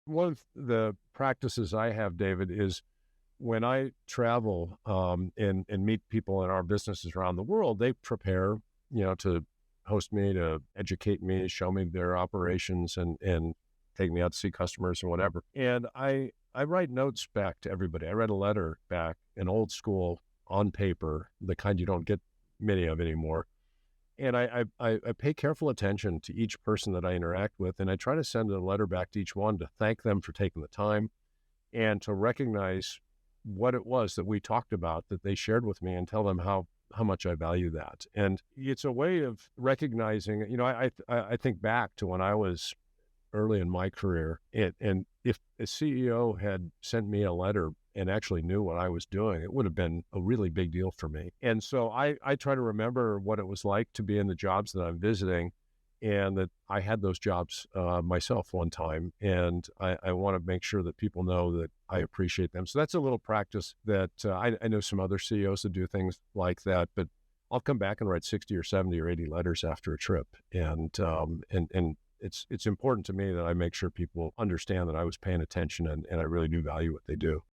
One of the practices I have, David, is when I travel and meet people in our businesses around the world, they prepare, to host me, to educate me, show me their operations, and take me out to see customers and whatever. And I write notes back to everybody. I write a letter back, an old school on paper, the kind you don't get many of anymore. And I pay careful attention to each person that I interact with, and I try to send a letter back to each one to thank them for taking the time and to recognize what it was that we talked about that they shared with me and tell them how much I value that. And it's a way of recognizing, I think back to when I was early in my career, and if a CEO had sent me a letter and actually knew what I was doing, it would have been a really big deal for me. And so I try to remember what it was like to be in the jobs that I'm visiting, and that I had those jobs myself one time. And I want to make sure that people know that I appreciate them. So that's a little practice that I know some other CEOs that do things like that, but I'll come back and write 60 or 70 or 80 letters after a trip. And it's important to me that I make sure people understand that I was paying attention and I really do value what they do.